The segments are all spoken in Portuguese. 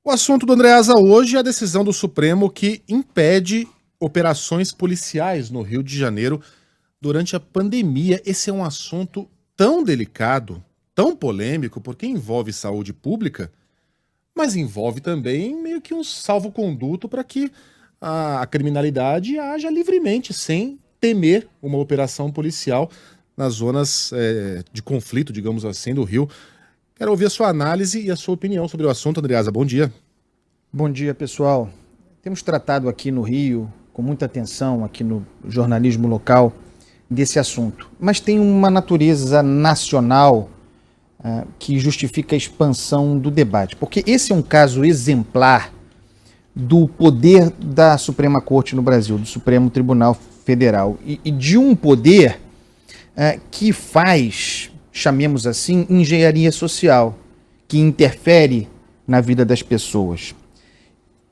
O assunto do Andreasa hoje é a decisão do Supremo que impede operações policiais no Rio de Janeiro durante a pandemia. Esse é um assunto tão delicado, tão polêmico, porque envolve saúde pública, mas envolve também meio que um salvo-conduto para que a criminalidade haja livremente, sem temer uma operação policial nas zonas de conflito, digamos assim, do Rio. Quero ouvir a sua análise e a sua opinião sobre o assunto, Andreasa. Bom dia. Bom dia, pessoal. Temos tratado aqui no Rio, com muita atenção, aqui no jornalismo local, desse assunto. Mas tem uma natureza nacional que justifica a expansão do debate. Porque esse é um caso exemplar do poder da Suprema Corte no Brasil, do Supremo Tribunal Federal. E de um poder que faz, chamemos assim, engenharia social, que interfere na vida das pessoas.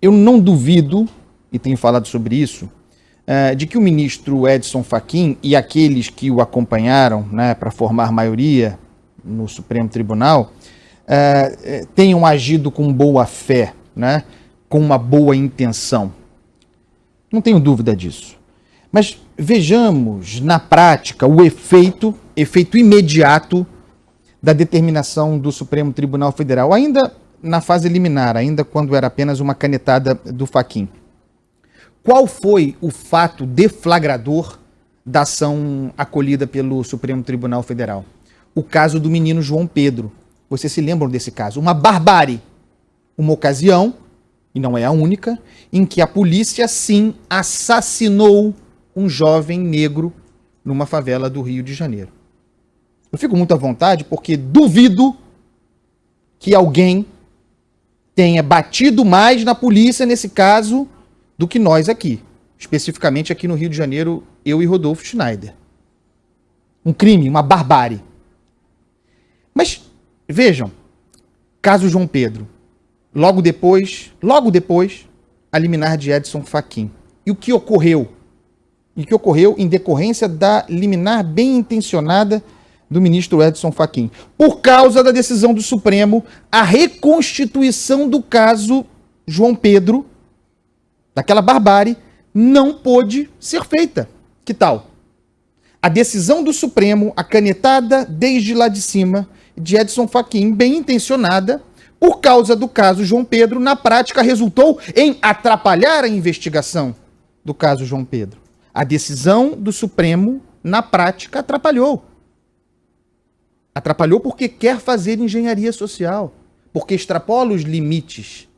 Eu não duvido, e tenho falado sobre isso, de que o ministro Edson Fachin e aqueles que o acompanharam, para formar maioria no Supremo Tribunal, tenham agido com boa fé, com uma boa intenção. Não tenho dúvida disso. Mas vejamos na prática o efeito imediato da determinação do Supremo Tribunal Federal, ainda na fase liminar, ainda quando era apenas uma canetada do Fachin. Qual foi o fato deflagrador da ação acolhida pelo Supremo Tribunal Federal? O caso do menino João Pedro. Vocês se lembram desse caso? Uma barbárie. Uma ocasião, e não é a única, em que a polícia, sim, assassinou um jovem negro numa favela do Rio de Janeiro. Eu fico muito à vontade porque duvido que alguém tenha batido mais na polícia nesse caso do que nós aqui. Especificamente aqui no Rio de Janeiro, eu e Rodolfo Schneider. Um crime, uma barbárie. Mas, vejam, caso João Pedro. Logo depois, a liminar de Edson Fachin. E o que ocorreu? Em decorrência da liminar bem intencionada do ministro Edson Fachin. Por causa da decisão do Supremo, a reconstituição do caso João Pedro, daquela barbárie, não pôde ser feita. Que tal? A decisão do Supremo, a canetada desde lá de cima, de Edson Fachin, bem intencionada, por causa do caso João Pedro, na prática resultou em atrapalhar a investigação do caso João Pedro. A decisão do Supremo, na prática, atrapalhou. Atrapalhou porque quer fazer engenharia social, porque extrapola os limites,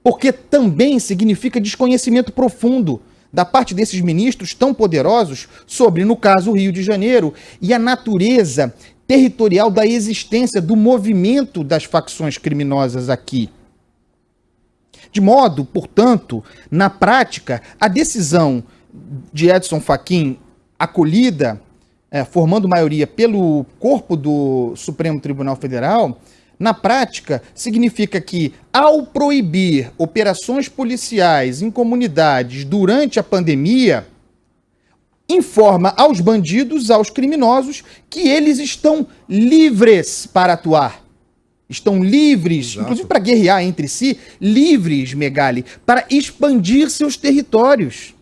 porque também significa desconhecimento profundo da parte desses ministros tão poderosos sobre, no caso, o Rio de Janeiro e a natureza territorial da existência do movimento das facções criminosas aqui. De modo, portanto, na prática, a decisão de Edson Fachin, acolhida, formando maioria pelo corpo do Supremo Tribunal Federal, na prática, significa que, ao proibir operações policiais em comunidades durante a pandemia, informa aos bandidos, aos criminosos, que eles estão livres para atuar. Estão livres, exato, inclusive para guerrear entre si, livres, Megali, para expandir seus territórios.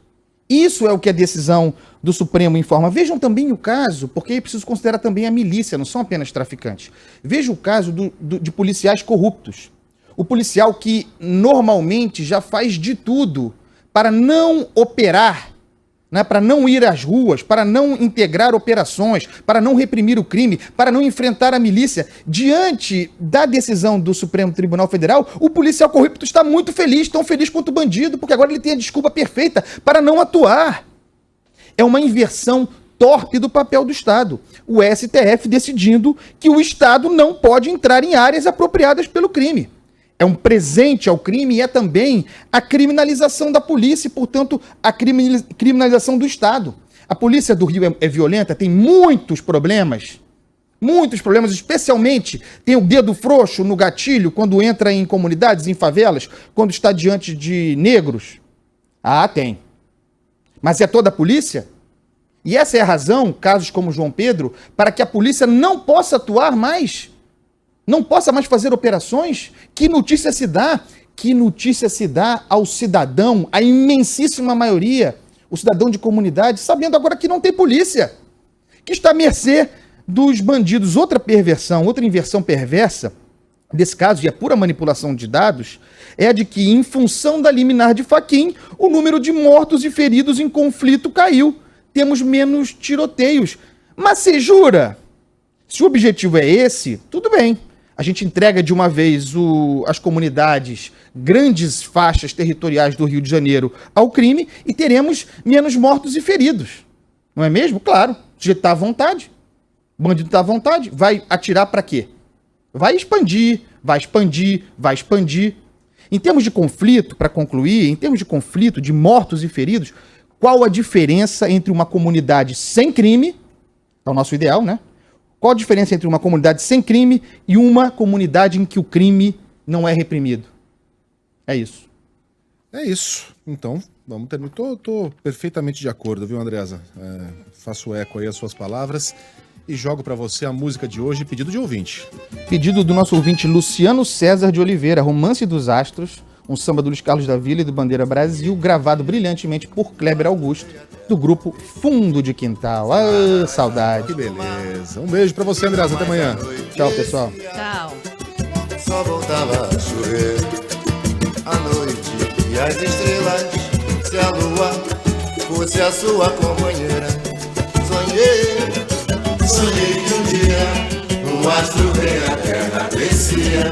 Isso é o que a decisão do Supremo informa. Vejam também o caso, porque é preciso considerar também a milícia, não são apenas traficantes. Veja o caso de policiais corruptos. O policial que normalmente já faz de tudo para não operar, para não ir às ruas, para não integrar operações, para não reprimir o crime, para não enfrentar a milícia. Diante da decisão do Supremo Tribunal Federal, o policial corrupto está muito feliz, tão feliz quanto o bandido, porque agora ele tem a desculpa perfeita para não atuar. É uma inversão torpe do papel do Estado. O STF decidindo que o Estado não pode entrar em áreas apropriadas pelo crime. É um presente ao crime e é também a criminalização da polícia e, portanto, a criminalização do Estado. A polícia do Rio é violenta, tem muitos problemas, especialmente tem o dedo frouxo no gatilho quando entra em comunidades, em favelas, quando está diante de negros. Ah, tem. Mas é toda a polícia? E essa é a razão, casos como João Pedro, para que a polícia não possa atuar mais, não possa mais fazer operações. Que notícia se dá que notícia se dá ao cidadão, a imensíssima maioria, o cidadão de comunidade, sabendo agora que não tem polícia, que está à mercê dos bandidos. Outra perversão, outra inversão perversa desse caso, e é pura manipulação de dados, é a de que, em função da liminar de Fachin, o número de mortos e feridos em conflito caiu. Temos menos tiroteios. Mas você jura? Se o objetivo é esse, tudo bem. A gente entrega de uma vez as comunidades, grandes faixas territoriais do Rio de Janeiro ao crime e teremos menos mortos e feridos. Não é mesmo? Claro. O sujeito está à vontade. O bandido está à vontade. Vai atirar para quê? Vai expandir, vai expandir, vai expandir. Em termos de conflito, para concluir, em termos de conflito, de mortos e feridos, qual a diferença entre uma comunidade sem crime, é o nosso ideal, né? Qual a diferença entre uma comunidade sem crime e uma comunidade em que o crime não é reprimido? É isso. É isso. Então, vamos terminar. Tô perfeitamente de acordo, viu, Andreasa? Faço eco aí às suas palavras e jogo para você a música de hoje, pedido de ouvinte. Pedido do nosso ouvinte Luciano César de Oliveira, Romance dos Astros, um samba do Luiz Carlos da Vila e do Bandeira Brasil, gravado brilhantemente por Kleber Augusto, do grupo Fundo de Quintal. Ah, saudade. Que beleza. Um beijo para você, Andreasa. Até amanhã. Tchau, pessoal. Tchau. Só voltava a chover à noite e as estrelas, se a lua fosse a sua companheira. Sonhei que um dia o astro vem à terra descia.